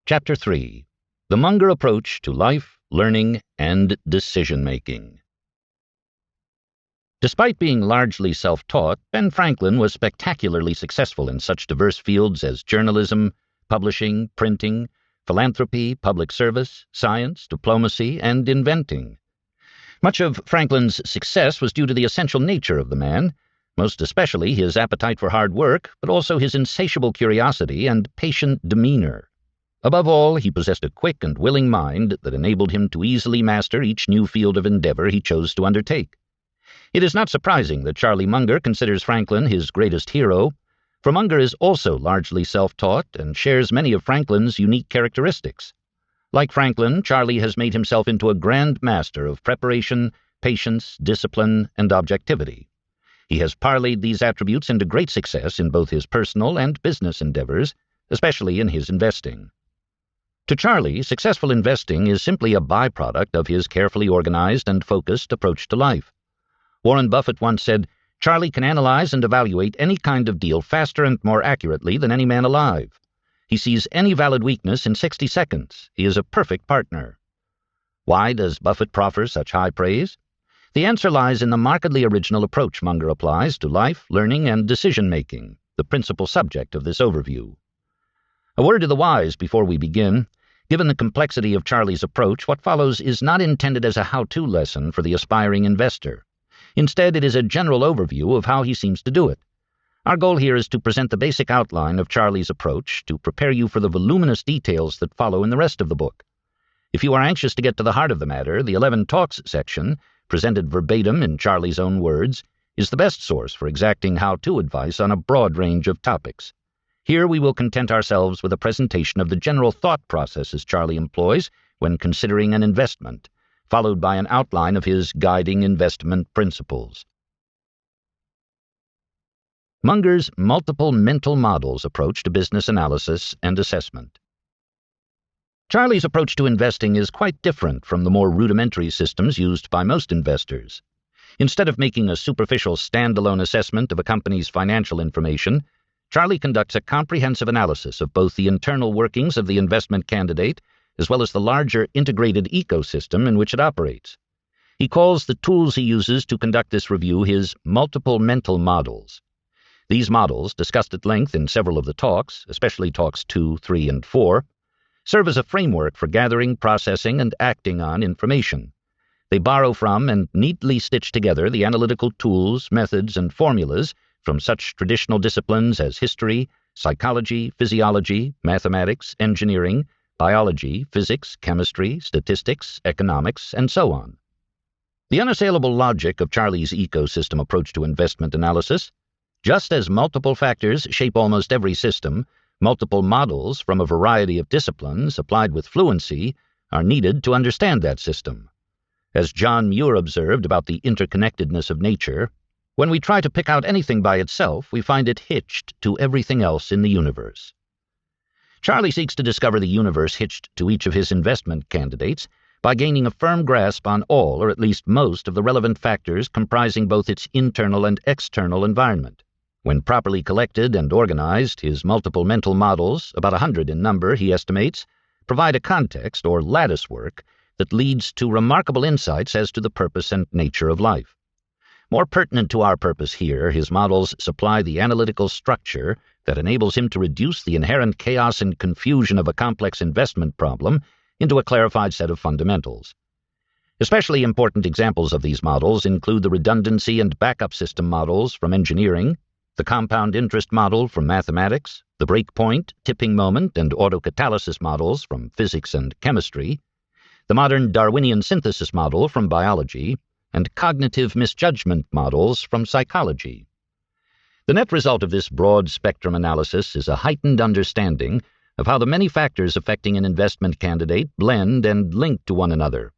Chapter 3. The Munger Approach to Life, Learning, and Decision-Making. Despite being largely self-taught, Ben Franklin was spectacularly successful in such diverse fields as journalism, publishing, printing, philanthropy, public service, science, diplomacy, and inventing. Much of Franklin's success was due to the essential nature of the man, most especially his appetite for hard work, but also his insatiable curiosity and patient demeanor. Above all, he possessed a quick and willing mind that enabled him to easily master each new field of endeavor he chose to undertake. It is not surprising that Charlie Munger considers Franklin his greatest hero, for Munger is also largely self-taught and shares many of Franklin's unique characteristics. Like Franklin, Charlie has made himself into a grand master of preparation, patience, discipline, and objectivity. He has parlayed these attributes into great success in both his personal and business endeavors, especially in his investing. To Charlie, successful investing is simply a byproduct of his carefully organized and focused approach to life. Warren Buffett once said, "Charlie can analyze and evaluate any kind of deal faster and more accurately than any man alive. He sees any valid weakness in 60 seconds. He is a perfect partner." Why does Buffett proffer such high praise? The answer lies in the markedly original approach Munger applies to life, learning, and decision-making, the principal subject of this overview. A word to the wise before we begin. Given the complexity of Charlie's approach, what follows is not intended as a how-to lesson for the aspiring investor. Instead, it is a general overview of how he seems to do it. Our goal here is to present the basic outline of Charlie's approach to prepare you for the voluminous details that follow in the rest of the book. If you are anxious to get to the heart of the matter, the 11 Talks section, presented verbatim in Charlie's own words, is the best source for exacting how-to advice on a broad range of topics. Here we will content ourselves with a presentation of the general thought processes Charlie employs when considering an investment, followed by an outline of his guiding investment principles. Munger's multiple mental models approach to business analysis and assessment. Charlie's approach to investing is quite different from the more rudimentary systems used by most investors. Instead of making a superficial standalone assessment of a company's financial information, Charlie conducts a comprehensive analysis of both the internal workings of the investment candidate as well as the larger integrated ecosystem in which it operates. He calls the tools he uses to conduct this review his multiple mental models. These models, discussed at length in several of the talks, especially talks 2, 3, and 4, serve as a framework for gathering, processing, and acting on information. They borrow from and neatly stitch together the analytical tools, methods, and formulas from such traditional disciplines as history, psychology, physiology, mathematics, engineering, biology, physics, chemistry, statistics, economics, and so on. The unassailable logic of Charlie's ecosystem approach to investment analysis: just as multiple factors shape almost every system, multiple models from a variety of disciplines applied with fluency are needed to understand that system. As John Muir observed about the interconnectedness of nature, when we try to pick out anything by itself, we find it hitched to everything else in the universe. Charlie seeks to discover the universe hitched to each of his investment candidates by gaining a firm grasp on all, or at least most, of the relevant factors comprising both its internal and external environment. When properly collected and organized, his multiple mental models, about 100 in number, he estimates, provide a context, or lattice work, that leads to remarkable insights as to the purpose and nature of life. More pertinent to our purpose here, his models supply the analytical structure that enables him to reduce the inherent chaos and confusion of a complex investment problem into a clarified set of fundamentals. Especially important examples of these models include the redundancy and backup system models from engineering, the compound interest model from mathematics, the breakpoint, tipping moment, and autocatalysis models from physics and chemistry, the modern Darwinian synthesis model from biology, and cognitive misjudgment models from psychology. The net result of this broad spectrum analysis is a heightened understanding of how the many factors affecting an investment candidate blend and link to one another.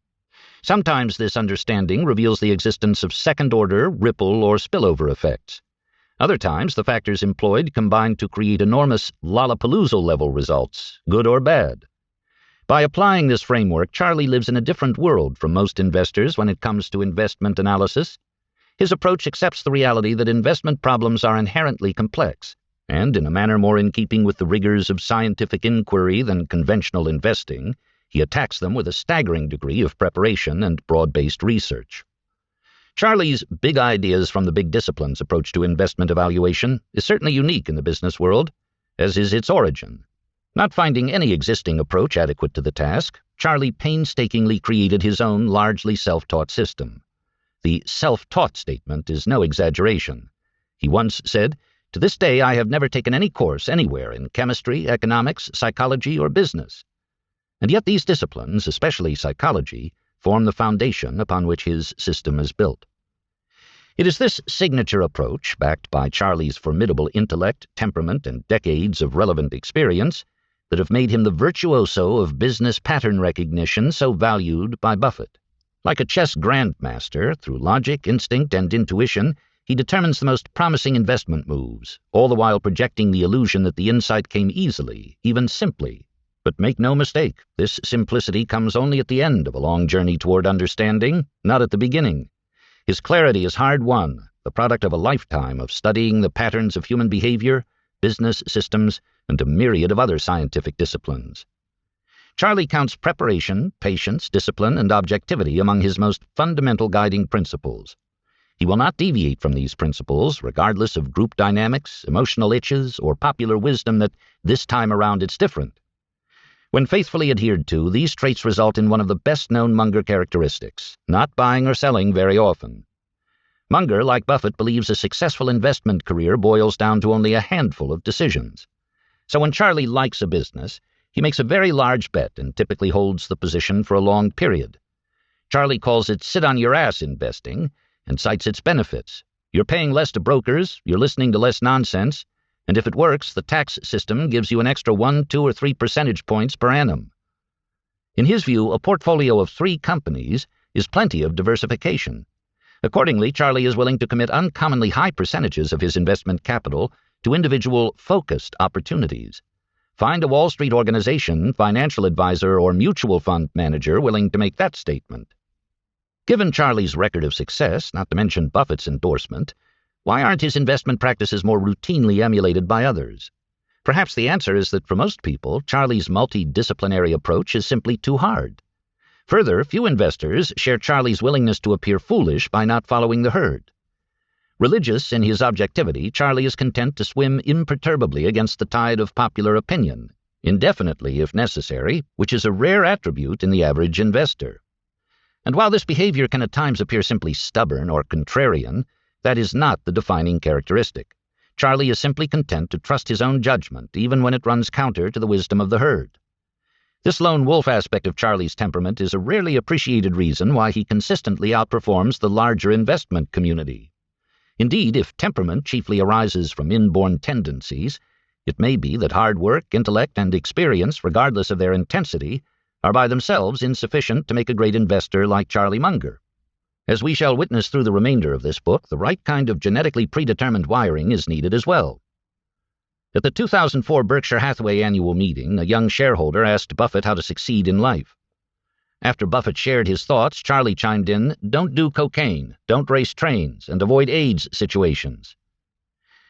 Sometimes this understanding reveals the existence of second-order, ripple, or spillover effects. Other times, the factors employed combine to create enormous Lollapalooza-level results, good or bad. By applying this framework, Charlie lives in a different world from most investors when it comes to investment analysis. His approach accepts the reality that investment problems are inherently complex, and in a manner more in keeping with the rigors of scientific inquiry than conventional investing, he attacks them with a staggering degree of preparation and broad-based research. Charlie's big ideas from the big disciplines approach to investment evaluation is certainly unique in the business world, as is its origin. Not finding any existing approach adequate to the task, Charlie painstakingly created his own largely self-taught system. The self-taught statement is no exaggeration. He once said, "To this day I have never taken any course anywhere in chemistry, economics, psychology, or business." And yet these disciplines, especially psychology, form the foundation upon which his system is built. It is this signature approach, backed by Charlie's formidable intellect, temperament, and decades of relevant experience, that have made him the virtuoso of business pattern recognition so valued by Buffett. Like a chess grandmaster, through logic, instinct, and intuition, he determines the most promising investment moves, all the while projecting the illusion that the insight came easily, even simply. But make no mistake, this simplicity comes only at the end of a long journey toward understanding, not at the beginning. His clarity is hard-won, the product of a lifetime of studying the patterns of human behavior, business systems, and a myriad of other scientific disciplines. Charlie counts preparation, patience, discipline, and objectivity among his most fundamental guiding principles. He will not deviate from these principles, regardless of group dynamics, emotional itches, or popular wisdom that this time around it's different. When faithfully adhered to, these traits result in one of the best-known Munger characteristics, not buying or selling very often. Munger, like Buffett, believes a successful investment career boils down to only a handful of decisions. So when Charlie likes a business, he makes a very large bet and typically holds the position for a long period. Charlie calls it sit-on-your-ass investing and cites its benefits. You're paying less to brokers, you're listening to less nonsense, and if it works, the tax system gives you an extra 1, 2, or 3 percentage points per annum. In his view, a portfolio of 3 companies is plenty of diversification. Accordingly, Charlie is willing to commit uncommonly high percentages of his investment capital to individual, focused opportunities. Find a Wall Street organization, financial advisor, or mutual fund manager willing to make that statement. Given Charlie's record of success, not to mention Buffett's endorsement, why aren't his investment practices more routinely emulated by others? Perhaps the answer is that for most people, Charlie's multidisciplinary approach is simply too hard. Further, few investors share Charlie's willingness to appear foolish by not following the herd. Religious in his objectivity, Charlie is content to swim imperturbably against the tide of popular opinion, indefinitely if necessary, which is a rare attribute in the average investor. And while this behavior can at times appear simply stubborn or contrarian, that is not the defining characteristic. Charlie is simply content to trust his own judgment, even when it runs counter to the wisdom of the herd. This lone wolf aspect of Charlie's temperament is a rarely appreciated reason why he consistently outperforms the larger investment community. Indeed, if temperament chiefly arises from inborn tendencies, it may be that hard work, intellect, and experience, regardless of their intensity, are by themselves insufficient to make a great investor like Charlie Munger. As we shall witness through the remainder of this book, the right kind of genetically predetermined wiring is needed as well. At the 2004 Berkshire Hathaway annual meeting, a young shareholder asked Buffett how to succeed in life. After Buffett shared his thoughts, Charlie chimed in, "Don't do cocaine, don't race trains, and avoid AIDS situations."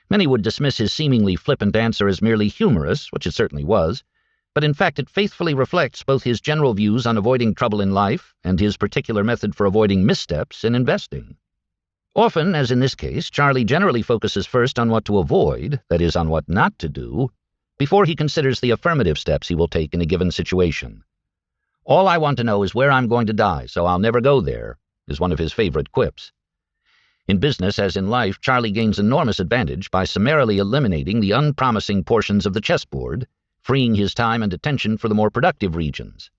Many would dismiss his seemingly flippant answer as merely humorous, which it certainly was, but in fact it faithfully reflects both his general views on avoiding trouble in life and his particular method for avoiding missteps in investing. Often, as in this case, Charlie generally focuses first on what to avoid, that is, on what not to do, before he considers the affirmative steps he will take in a given situation. "All I want to know is where I'm going to die, so I'll never go there," is one of his favorite quips. In business, as in life, Charlie gains enormous advantage by summarily eliminating the unpromising portions of the chessboard, freeing his time and attention for the more productive regions.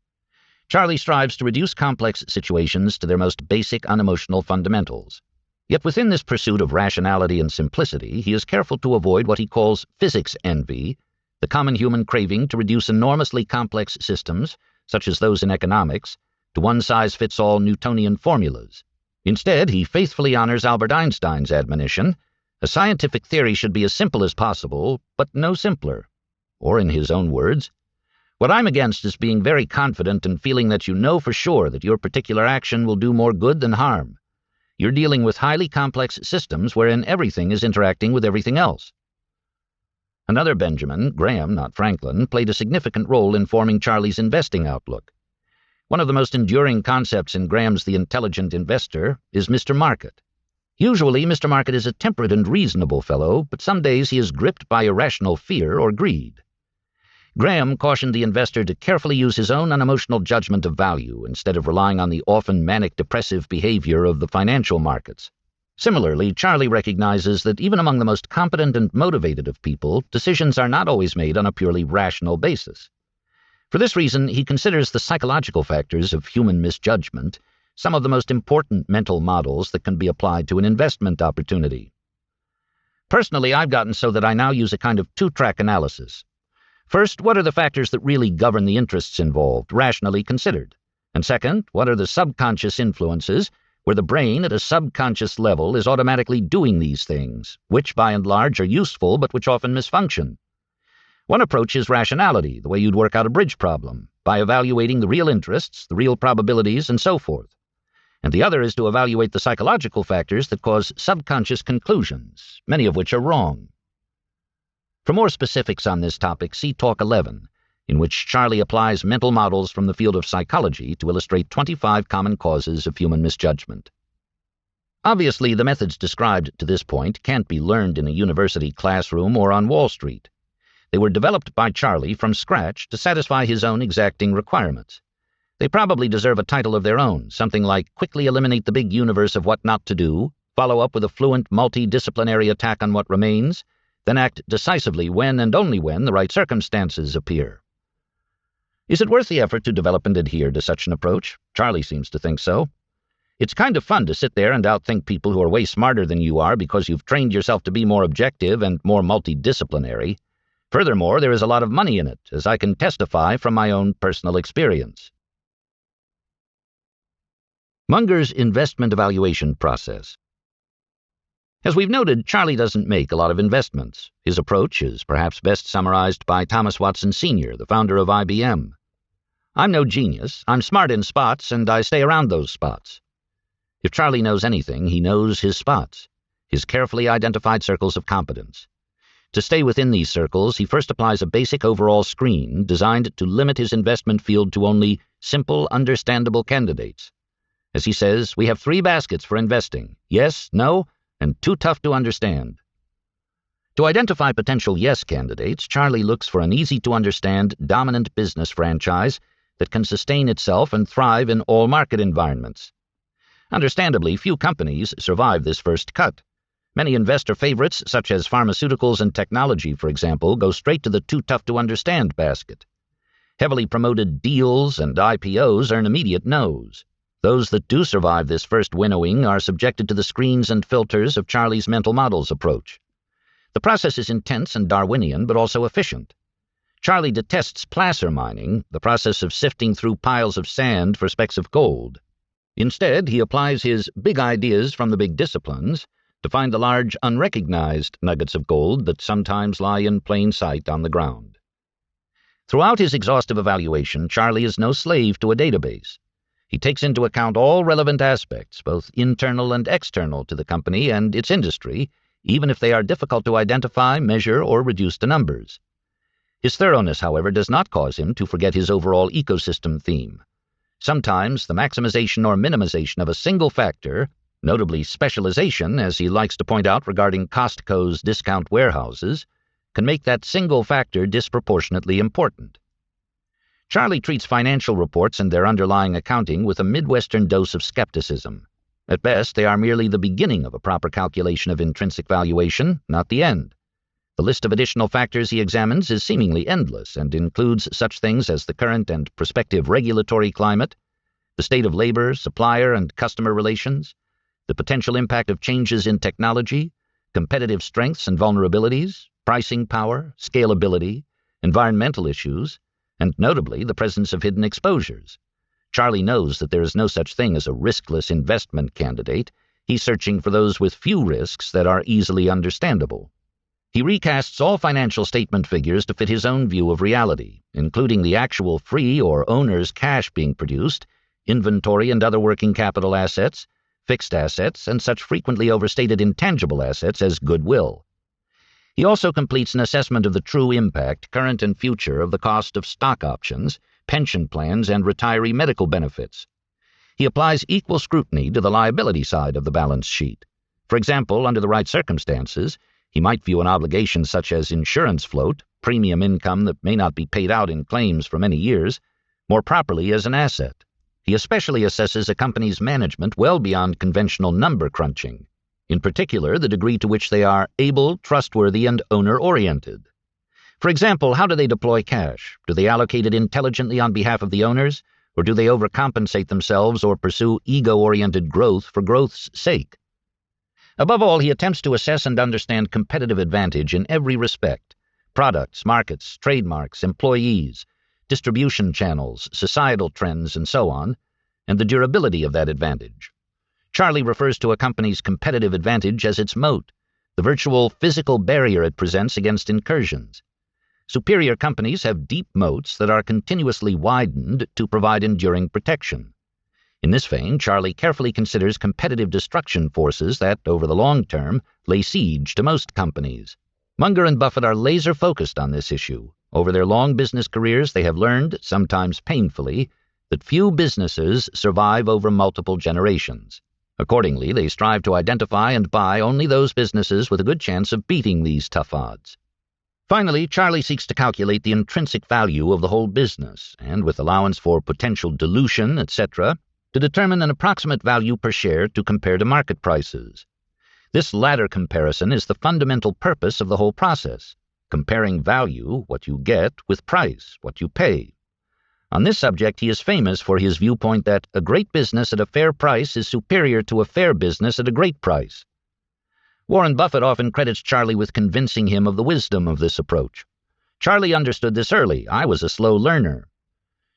Charlie strives to reduce complex situations to their most basic unemotional fundamentals. Yet within this pursuit of rationality and simplicity, he is careful to avoid what he calls physics envy, the common human craving to reduce enormously complex systems, such as those in economics, to one-size-fits-all Newtonian formulas. Instead, he faithfully honors Albert Einstein's admonition, a scientific theory should be as simple as possible, but no simpler. Or in his own words, "What I'm against is being very confident and feeling that you know for sure that your particular action will do more good than harm. You're dealing with highly complex systems wherein everything is interacting with everything else." Another Benjamin, Graham, not Franklin, played a significant role in forming Charlie's investing outlook. One of the most enduring concepts in Graham's The Intelligent Investor is Mr. Market. Usually, Mr. Market is a temperate and reasonable fellow, but some days he is gripped by irrational fear or greed. Graham cautioned the investor to carefully use his own unemotional judgment of value instead of relying on the often manic-depressive behavior of the financial markets. Similarly, Charlie recognizes that even among the most competent and motivated of people, decisions are not always made on a purely rational basis. For this reason, he considers the psychological factors of human misjudgment some of the most important mental models that can be applied to an investment opportunity. Personally, I've gotten so that I now use a kind of two-track analysis. First, what are the factors that really govern the interests involved, rationally considered? And second, what are the subconscious influences where the brain at a subconscious level is automatically doing these things, which by and large are useful but which often misfunction? One approach is rationality, the way you'd work out a bridge problem, by evaluating the real interests, the real probabilities, and so forth. And the other is to evaluate the psychological factors that cause subconscious conclusions, many of which are wrong. For more specifics on this topic, see Talk 11, in which Charlie applies mental models from the field of psychology to illustrate 25 common causes of human misjudgment. Obviously, the methods described to this point can't be learned in a university classroom or on Wall Street. They were developed by Charlie from scratch to satisfy his own exacting requirements. They probably deserve a title of their own, something like Quickly Eliminate the Big Universe of What Not to Do, follow up with a fluent multidisciplinary attack on what remains, then act decisively when and only when the right circumstances appear. Is it worth the effort to develop and adhere to such an approach? Charlie seems to think so. It's kind of fun to sit there and outthink people who are way smarter than you are because you've trained yourself to be more objective and more multidisciplinary. Furthermore, there is a lot of money in it, as I can testify from my own personal experience. Munger's investment evaluation process. As we've noted, Charlie doesn't make a lot of investments. His approach is perhaps best summarized by Thomas Watson Sr., the founder of IBM. I'm no genius, I'm smart in spots, and I stay around those spots. If Charlie knows anything, he knows his spots, his carefully identified circles of competence. To stay within these circles, he first applies a basic overall screen designed to limit his investment field to only simple, understandable candidates. As he says, we have 3 baskets for investing: yes, no, and too tough to understand. To identify potential yes candidates, Charlie looks for an easy-to-understand, dominant business franchise that can sustain itself and thrive in all market environments. Understandably, few companies survive this first cut. Many investor favorites, such as pharmaceuticals and technology, for example, go straight to the too-tough-to-understand basket. Heavily promoted deals and IPOs earn immediate no's. Those that do survive this first winnowing are subjected to the screens and filters of Charlie's mental models approach. The process is intense and Darwinian, but also efficient. Charlie detests placer mining, the process of sifting through piles of sand for specks of gold. Instead, he applies his big ideas from the big disciplines to find the large, unrecognized nuggets of gold that sometimes lie in plain sight on the ground. Throughout his exhaustive evaluation, Charlie is no slave to a database. He takes into account all relevant aspects, both internal and external to the company and its industry, even if they are difficult to identify, measure, or reduce to numbers. His thoroughness, however, does not cause him to forget his overall ecosystem theme. Sometimes the maximization or minimization of a single factor, notably specialization, as he likes to point out regarding Costco's discount warehouses, can make that single factor disproportionately important. Charlie treats financial reports and their underlying accounting with a Midwestern dose of skepticism. At best, they are merely the beginning of a proper calculation of intrinsic valuation, not the end. The list of additional factors he examines is seemingly endless and includes such things as the current and prospective regulatory climate, the state of labor, supplier and customer relations, the potential impact of changes in technology, competitive strengths and vulnerabilities, pricing power, scalability, environmental issues, and notably the presence of hidden exposures. Charlie knows that there is no such thing as a riskless investment candidate. He's searching for those with few risks that are easily understandable. He recasts all financial statement figures to fit his own view of reality, including the actual free or owner's cash being produced, inventory and other working capital assets, fixed assets, and such frequently overstated intangible assets as goodwill. He also completes an assessment of the true impact, current and future, of the cost of stock options, pension plans, and retiree medical benefits. He applies equal scrutiny to the liability side of the balance sheet. For example, under the right circumstances, he might view an obligation such as insurance float, premium income that may not be paid out in claims for many years, more properly as an asset. He especially assesses a company's management well beyond conventional number crunching, in particular the degree to which they are able, trustworthy, and owner-oriented. For example, how do they deploy cash? Do they allocate it intelligently on behalf of the owners, or do they overcompensate themselves or pursue ego-oriented growth for growth's sake? Above all, he attempts to assess and understand competitive advantage in every respect: products, markets, trademarks, employees, distribution channels, societal trends, and so on, and the durability of that advantage. Charlie refers to a company's competitive advantage as its moat, the virtual physical barrier it presents against incursions. Superior companies have deep moats that are continuously widened to provide enduring protection. In this vein, Charlie carefully considers competitive destruction forces that, over the long term, lay siege to most companies. Munger and Buffett are laser-focused on this issue. Over their long business careers, they have learned, sometimes painfully, that few businesses survive over multiple generations. Accordingly, they strive to identify and buy only those businesses with a good chance of beating these tough odds. Finally, Charlie seeks to calculate the intrinsic value of the whole business, and with allowance for potential dilution, etc., to determine an approximate value per share to compare to market prices. This latter comparison is the fundamental purpose of the whole process, comparing value, what you get, with price, what you pay. On this subject, he is famous for his viewpoint that a great business at a fair price is superior to a fair business at a great price. Warren Buffett often credits Charlie with convincing him of the wisdom of this approach. Charlie understood this early. I was a slow learner.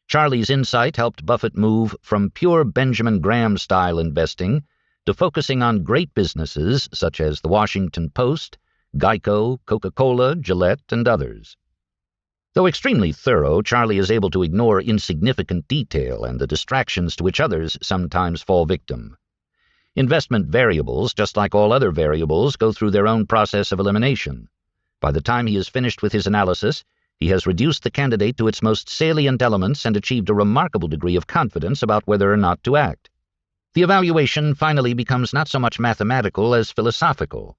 Charlie's insight helped Buffett move from pure Benjamin Graham-style investing to focusing on great businesses such as the Washington Post, Geico, Coca-Cola, Gillette, and others. Though extremely thorough, Charlie is able to ignore insignificant detail and the distractions to which others sometimes fall victim. Investment variables, just like all other variables, go through their own process of elimination. By the time he is finished with his analysis, he has reduced the candidate to its most salient elements and achieved a remarkable degree of confidence about whether or not to act. The evaluation finally becomes not so much mathematical as philosophical.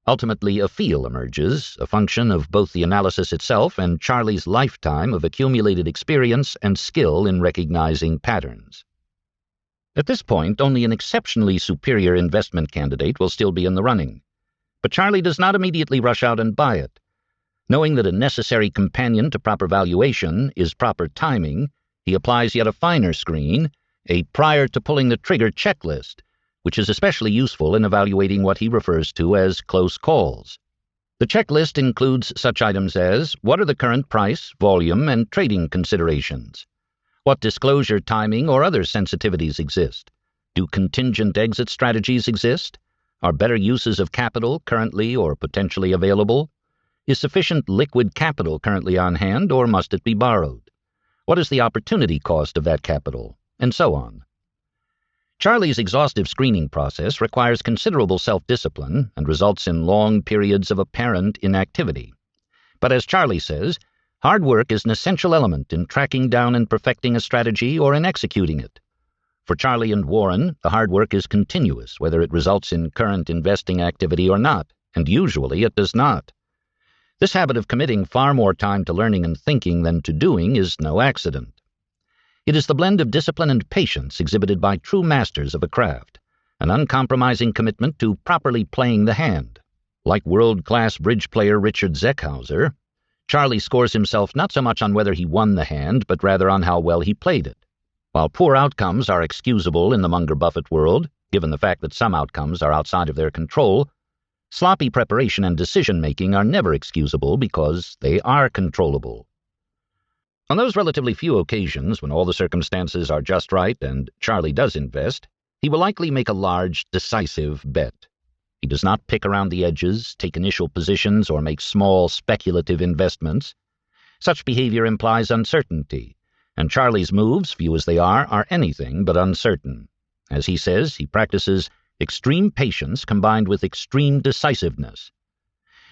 Ultimately, a feel emerges, a function of both the analysis itself and Charlie's lifetime of accumulated experience and skill in recognizing patterns. At this point, only an exceptionally superior investment candidate will still be in the running. But Charlie does not immediately rush out and buy it. Knowing that a necessary companion to proper valuation is proper timing, he applies yet a finer screen, a prior-to-pulling-the-trigger checklist, which is especially useful in evaluating what he refers to as close calls. The checklist includes such items as: what are the current price, volume, and trading considerations? What disclosure timing or other sensitivities exist? Do contingent exit strategies exist? Are better uses of capital currently or potentially available? Is sufficient liquid capital currently on hand, or must it be borrowed? What is the opportunity cost of that capital? And so on. Charlie's exhaustive screening process requires considerable self-discipline and results in long periods of apparent inactivity. But as Charlie says, hard work is an essential element in tracking down and perfecting a strategy or in executing it. For Charlie and Warren, the hard work is continuous, whether it results in current investing activity or not, and usually it does not. This habit of committing far more time to learning and thinking than to doing is no accident. It is the blend of discipline and patience exhibited by true masters of a craft, an uncompromising commitment to properly playing the hand. Like world-class bridge player Richard Zeckhauser, Charlie scores himself not so much on whether he won the hand, but rather on how well he played it. While poor outcomes are excusable in the Munger-Buffett world, given the fact that some outcomes are outside of their control, sloppy preparation and decision-making are never excusable because they are controllable. On those relatively few occasions when all the circumstances are just right and Charlie does invest, he will likely make a large, decisive bet. He does not pick around the edges, take initial positions, or make small, speculative investments. Such behavior implies uncertainty, and Charlie's moves, few as they are anything but uncertain. As he says, he practices extreme patience combined with extreme decisiveness.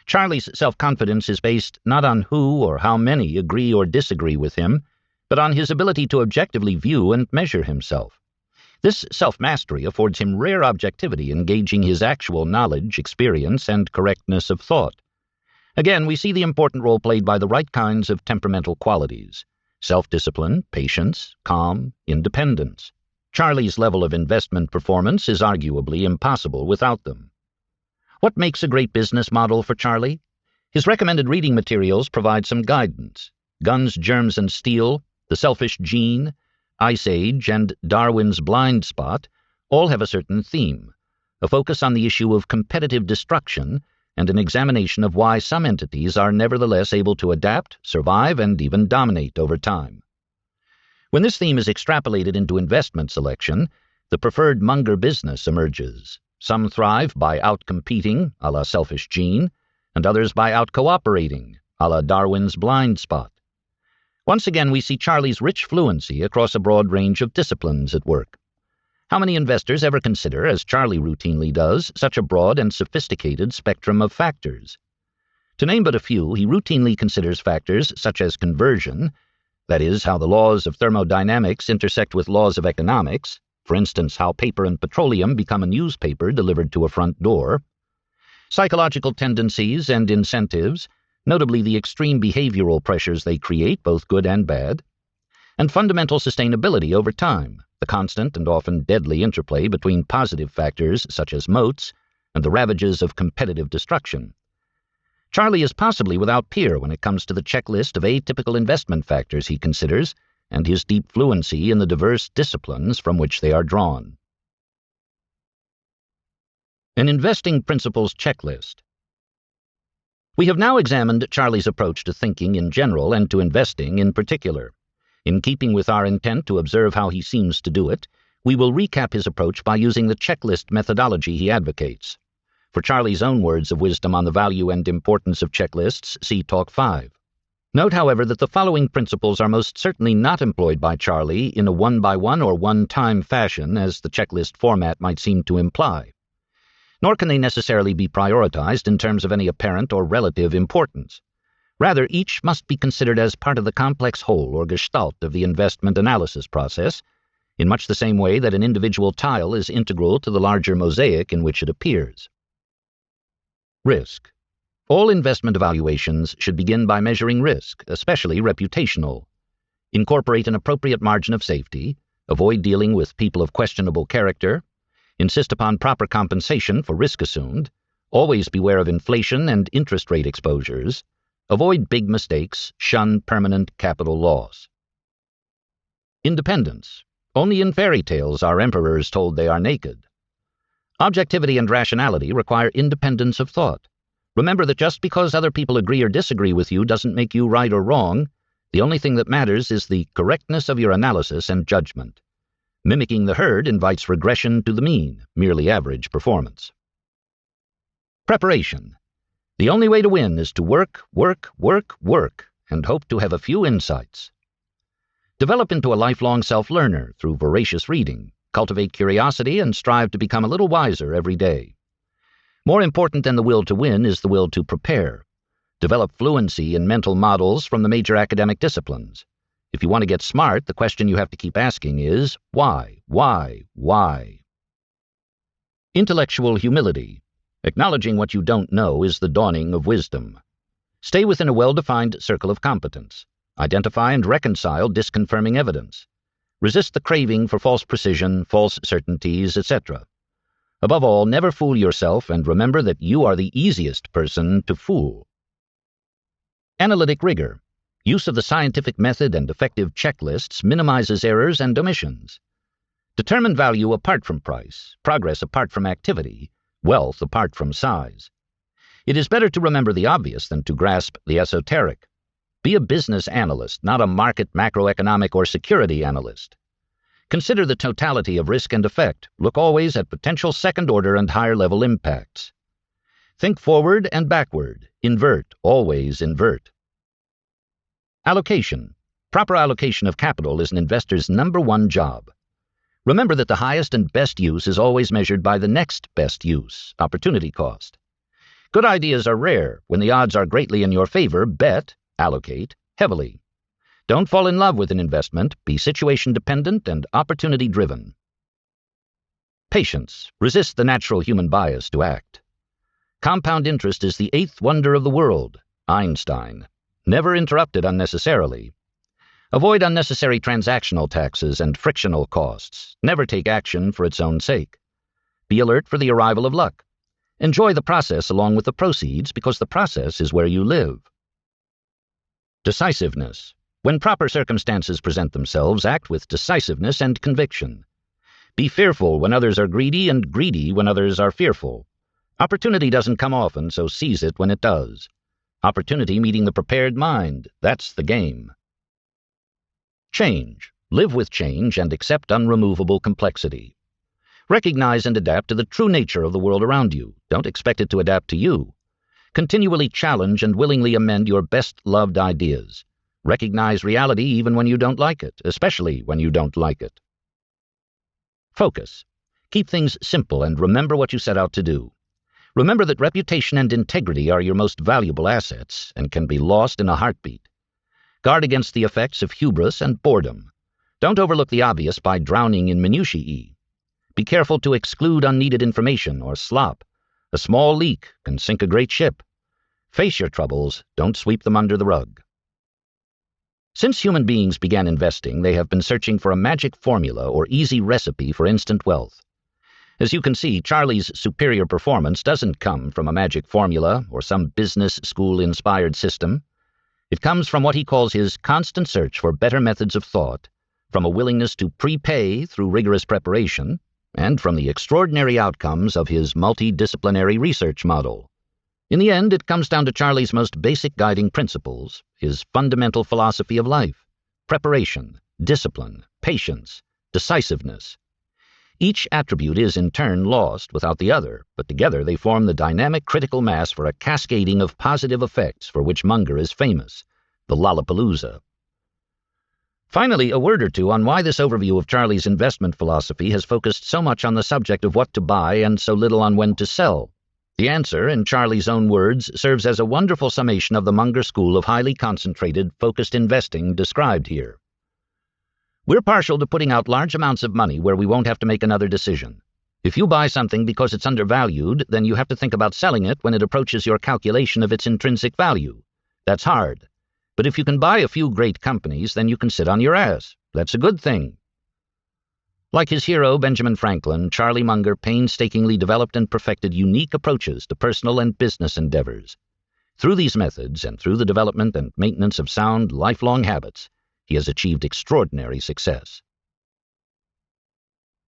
Charlie's self-confidence is based not on who or how many agree or disagree with him, but on his ability to objectively view and measure himself. This self-mastery affords him rare objectivity in gauging his actual knowledge, experience, and correctness of thought. Again, we see the important role played by the right kinds of temperamental qualities: self-discipline, patience, calm, independence. Charlie's level of investment performance is arguably impossible without them. What makes a great business model for Charlie? His recommended reading materials provide some guidance. Guns, Germs, and Steel, The Selfish Gene, Ice Age, and Darwin's Blind Spot all have a certain theme, a focus on the issue of competitive destruction and an examination of why some entities are nevertheless able to adapt, survive, and even dominate over time. When this theme is extrapolated into investment selection, the preferred Munger business emerges. Some thrive by outcompeting, a la Selfish Gene, and others by outcooperating, a la Darwin's Blind Spot. Once again, we see Charlie's rich fluency across a broad range of disciplines at work. How many investors ever consider, as Charlie routinely does, such a broad and sophisticated spectrum of factors? To name but a few, he routinely considers factors such as conversion, that is, how the laws of thermodynamics intersect with laws of economics, for instance, how paper and petroleum become a newspaper delivered to a front door, psychological tendencies and incentives, notably the extreme behavioral pressures they create, both good and bad, and fundamental sustainability over time, the constant and often deadly interplay between positive factors such as moats and the ravages of competitive destruction. Charlie is possibly without peer when it comes to the checklist of atypical investment factors he considers and his deep fluency in the diverse disciplines from which they are drawn. An Investing Principles Checklist. We have now examined Charlie's approach to thinking in general and to investing in particular. In keeping with our intent to observe how he seems to do it, we will recap his approach by using the checklist methodology he advocates. For Charlie's own words of wisdom on the value and importance of checklists, see Talk 5. Note, however, that the following principles are most certainly not employed by Charlie in a one-by-one or one-time fashion, as the checklist format might seem to imply. Nor can they necessarily be prioritized in terms of any apparent or relative importance. Rather, each must be considered as part of the complex whole or gestalt of the investment analysis process, in much the same way that an individual tile is integral to the larger mosaic in which it appears. Risk. All investment evaluations should begin by measuring risk, especially reputational. Incorporate an appropriate margin of safety, avoid dealing with people of questionable character, insist upon proper compensation for risk assumed, always beware of inflation and interest rate exposures, avoid big mistakes, shun permanent capital loss. Independence. Only in fairy tales are emperors told they are naked. Objectivity and rationality require independence of thought. Remember that just because other people agree or disagree with you doesn't make you right or wrong. The only thing that matters is the correctness of your analysis and judgment. Mimicking the herd invites regression to the mean, merely average performance. Preparation. The only way to win is to work, and hope to have a few insights. Develop into a lifelong self-learner through voracious reading, cultivate curiosity, and strive to become a little wiser every day. More important than the will to win is the will to prepare. Develop fluency in mental models from the major academic disciplines. If you want to get smart, the question you have to keep asking is, why? Intellectual humility. Acknowledging what you don't know is the dawning of wisdom. Stay within a well-defined circle of competence. Identify and reconcile disconfirming evidence. Resist the craving for false precision, false certainties, etc. Above all, never fool yourself, and remember that you are the easiest person to fool. Analytic rigor. Use of the scientific method and effective checklists minimizes errors and omissions. Determine value apart from price, progress apart from activity, wealth apart from size. It is better to remember the obvious than to grasp the esoteric. Be a business analyst, not a market, macroeconomic, or security analyst. Consider the totality of risk and effect. Look always at potential second-order and higher-level impacts. Think forward and backward. Invert, always invert. Allocation. Proper allocation of capital is an investor's #1 job. Remember that the highest and best use is always measured by the next best use, opportunity cost. Good ideas are rare. When the odds are greatly in your favor, bet, allocate, heavily. Don't fall in love with an investment. Be situation-dependent and opportunity-driven. Patience. Resist the natural human bias to act. Compound interest is the eighth wonder of the world. Einstein. Never interrupt it unnecessarily. Avoid unnecessary transactional taxes and frictional costs. Never take action for its own sake. Be alert for the arrival of luck. Enjoy the process along with the proceeds, because the process is where you live. Decisiveness. When proper circumstances present themselves, act with decisiveness and conviction. Be fearful when others are greedy, and greedy when others are fearful. Opportunity doesn't come often, so seize it when it does. Opportunity meeting the prepared mind, that's the game. Change. Live with change and accept unremovable complexity. Recognize and adapt to the true nature of the world around you. Don't expect it to adapt to you. Continually challenge and willingly amend your best-loved ideas. Recognize reality even when you don't like it, especially when you don't like it. Focus. Keep things simple and remember what you set out to do. Remember that reputation and integrity are your most valuable assets and can be lost in a heartbeat. Guard against the effects of hubris and boredom. Don't overlook the obvious by drowning in minutiae. Be careful to exclude unneeded information or slop. A small leak can sink a great ship. Face your troubles, don't sweep them under the rug. Since human beings began investing, they have been searching for a magic formula or easy recipe for instant wealth. As you can see, Charlie's superior performance doesn't come from a magic formula or some business school-inspired system. It comes from what he calls his constant search for better methods of thought, from a willingness to prepay through rigorous preparation, and from the extraordinary outcomes of his multidisciplinary research model. In the end, it comes down to Charlie's most basic guiding principles, his fundamental philosophy of life: preparation, discipline, patience, decisiveness. Each attribute is in turn lost without the other, but together they form the dynamic critical mass for a cascading of positive effects for which Munger is famous, the Lollapalooza. Finally, a word or two on why this overview of Charlie's investment philosophy has focused so much on the subject of what to buy and so little on when to sell. The answer, in Charlie's own words, serves as a wonderful summation of the Munger school of highly concentrated, focused investing described here. We're partial to putting out large amounts of money where we won't have to make another decision. If you buy something because it's undervalued, then you have to think about selling it when it approaches your calculation of its intrinsic value. That's hard. But if you can buy a few great companies, then you can sit on your ass. That's a good thing. Like his hero, Benjamin Franklin, Charlie Munger painstakingly developed and perfected unique approaches to personal and business endeavors. Through these methods, and through the development and maintenance of sound, lifelong habits, he has achieved extraordinary success.